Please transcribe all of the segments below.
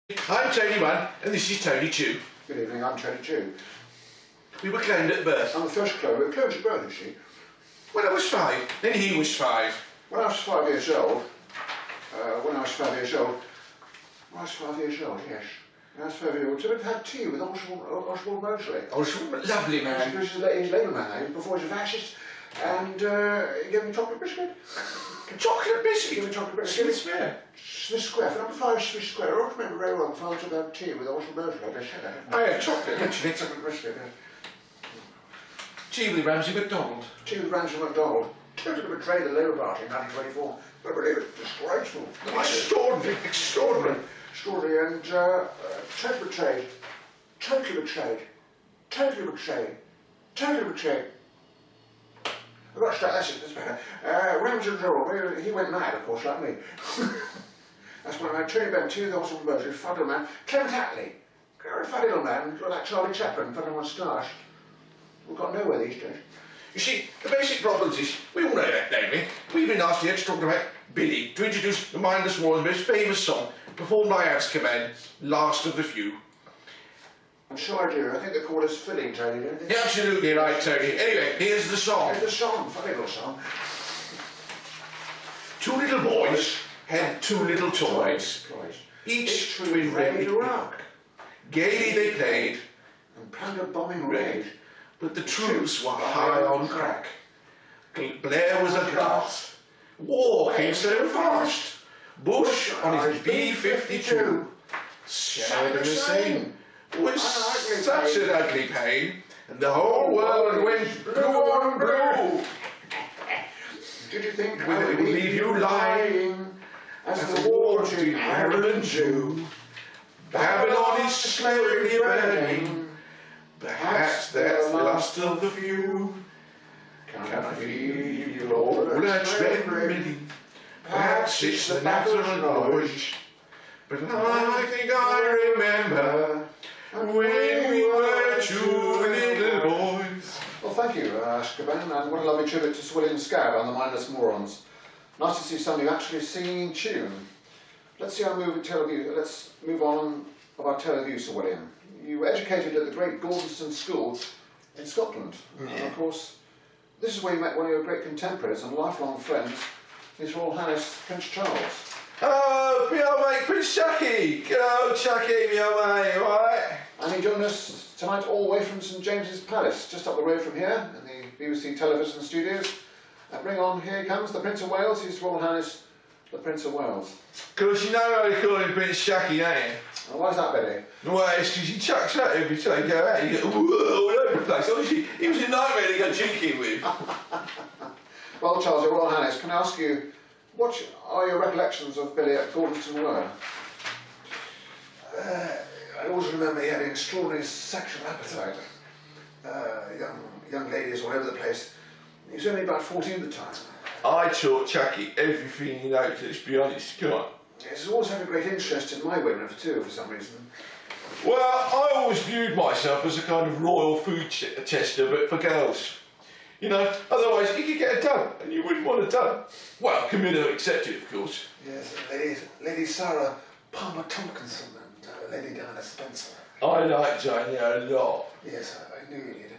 I'm Tony 1 and this is Tony 2. Good evening, I'm Tony 2. We were cloned at birth. I'm the first clone. We were cloned at birth, is she? When I was 5, then he was 5. When I was 5 years old, yes. When I was 5 years old, Timothy had tea with Oswald Mosley. Oswald, lovely man. He was his Labour man before he was a fascist, and he gave me chocolate biscuit. Chocolate biscuit? He gave me chocolate biscuit. Smith Square? Smith Square, for number 5 Smith Square. I don't remember very well the father took out tea with Oswald Mosley. I just said that. I had chocolate, actually. Chocolate biscuit, yes. Tea with Ramsay MacDonald. Tea with Ramsay MacDonald. Totally betrayed the Labour Party in 1924. I believe it's disgraceful. Extraordinary, extraordinary. Extraordinary, and totally betrayed. Totally betrayed. Totally betrayed. Totally betrayed. I've got to start, that's it, that's better. Ramsay MacDonald, he went mad, of course, like me. That's when I had Tony Benn, Tea with Oswald Mosley, fat little man, Clement Attlee. A fat little man, like Charlie Chaplin, fat little moustache. We've got nowhere these days. You see, the basic problem is, we all know that, don't we? We've been asked here to talk about Billy, to introduce the Mindless Morons' most famous song, performed by Ab's command, Last of the Few. I'm sure I do. I think they call us filling, Tony, don't they? You're absolutely right, Tony. Anyway, here's the song. Here's the song, funny little song. Two little boys had two little toys, each with red rock. Gaily they played, and planned a bombing raid. But the troops were high on crack. Blair was aghast. War came so fast. Bush on his B-52, Saddam Hussein was such an ugly pain, and the whole world went blue on blue. Did you think I would leave you lying as the war between Arab and Jew? Babylon is slowly burning. Perhaps that's the last of the few. Can I feel all that trembling? Perhaps it's the natural noise. But I think I remember when we were two little boys. Well, thank you, Ashkaban, and what a lovely tribute to Sir William Scab and the Mindless Morons. Nice to see somebody actually singing in tune. Let's see our move Let's move on about Teleview, Sir William. You were educated at the great Gordonston School in Scotland. And of course, this is where you met one of your great contemporaries and lifelong friends, His Royal Highness Prince Charles. Oh, my old mate Prince Chucky! Good old Chucky, my old mate, right? And he joined us tonight all the way from St James's Palace, just up the road from here, in the BBC television studios. And bring on, here he comes, the Prince of Wales, His Royal Highness, the Prince of Wales. Of course, you know how they call him Prince Chucky, don't you? And why is that, Betty? Well, it's because he chucks out every time you go out. You go, whoa, all over the place. Obviously, he was a nightmare to go drinking with. Well, Charles, Your Royal Highness, can I ask you, what are your recollections of Billy at Gordonston were? I always remember he had an extraordinary sexual appetite. Young ladies all over the place. He was only about 14 at the time. I taught Chucky everything he knows, let's be honest, come on. He's always had a great interest in my women too, for some reason. Well, I always viewed myself as a kind of royal food tester, but for girls. You know, otherwise you could get a dub, and you wouldn't want a dub. Well, Camilla accepted, of course. Yes, Lady Sarah Palmer Tompkinson and Lady Diana Spencer. I liked Diana a lot. Yes, I knew you did.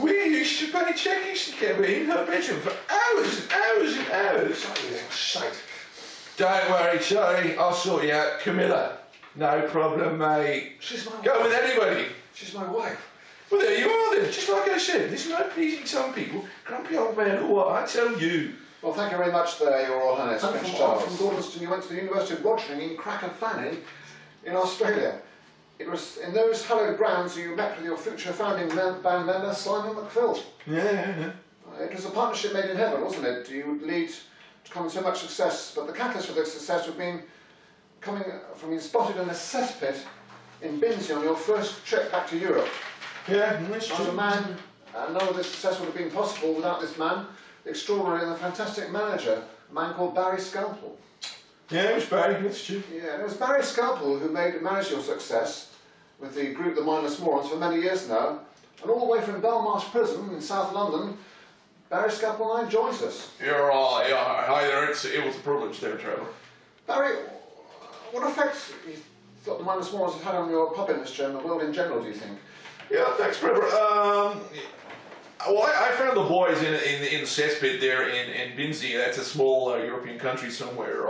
We used to play checkers together in her bedroom for hours and hours and hours. Shite. Don't worry, Charlie, I'll sort you out. Camilla, no problem, mate. She's my wife. Go with anybody. She's my wife. Well, there you are then. Just like I said, there's no pleasing some people. Grumpy old man or what, I tell you. Well, thank you very much there, Your Royal Highness. Prince Charles. From Gordonston, you went to the University of Watling in Cracofannin in Australia. It was in those hallowed grounds you met with your future founding band member, Simon McPhill. Yeah. It was a partnership made in heaven, wasn't it? You would lead to come so much success, but the catalyst for this success would have been coming from being spotted in a cesspit in Binsey on your first trip back to Europe. Yeah, that's true. As a man, none of this success would have been possible without this man, the extraordinary and the fantastic manager, a man called Barry Scalpel. Yeah, it was Barry, that's true. Yeah, and it was Barry Scalpel who managed your success with the group The Mindless Morons for many years now, and all the way from Belmarsh Prison in South London, Barry Scalpel now joins us. You're right, yeah. Hi there, it was the problems there, Trevor. Barry, what effect thought the Mindless Morons have had on your pub industry and the world in general, do you think? Yeah, thanks, Trevor. Well, I found the boys in the cesspit there in Binzi. That's a small European country somewhere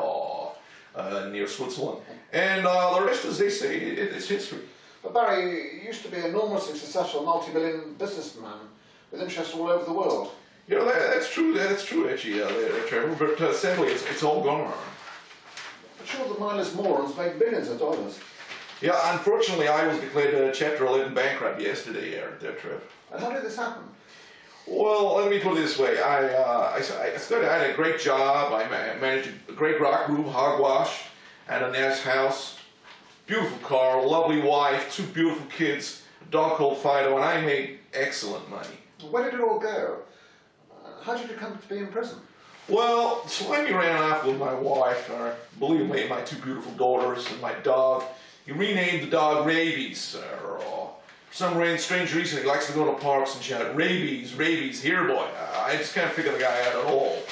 near Switzerland. And the rest, as they say, it's history. But Barry, you used to be an enormously successful multi-million businessman with interests all over the world. You know, that's true, actually, Trevor, but sadly, it's all gone. But sure, the Mindless Morons made billions of dollars. Yeah, unfortunately, I was declared Chapter 11 bankrupt yesterday, Trev. And how did this happen? Well, let me put it this way. I had a great job. I managed a great rock room, hogwash, and a nice house, beautiful car, lovely wife, 2 beautiful kids, a dog called Fido, and I made excellent money. Where did it all go? How did you come to be in prison? Well, Slimy ran off with my wife, or believe me, my 2 beautiful daughters, and my dog. He renamed the dog Rabies. For some strange reason, he likes to go to parks and shout, "Rabies, rabies, here boy." I just can't figure the guy out at all.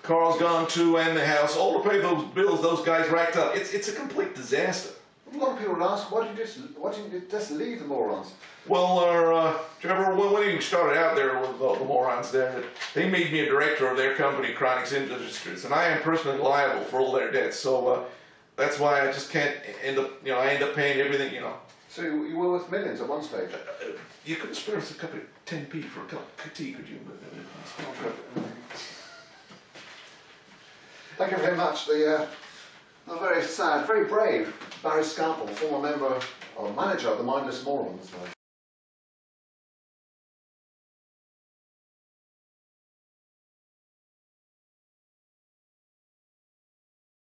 Carl's gone too, and the house, all to pay those bills those guys racked up. It's a complete disaster. A lot of people would ask, why didn't you just leave the Morons? Well, Trevor, when we started out there with the Morons there, they made me a director of their company, Chronics Industries, and I am personally liable for all their debts, so that's why I just can't I end up paying everything, So you were worth millions at one stage? You couldn't spare us a cup of 10p for a cup of tea, could you? Thank you very much. The very sad, very brave Barry Scalpel, former member or manager of the Mindless Morons.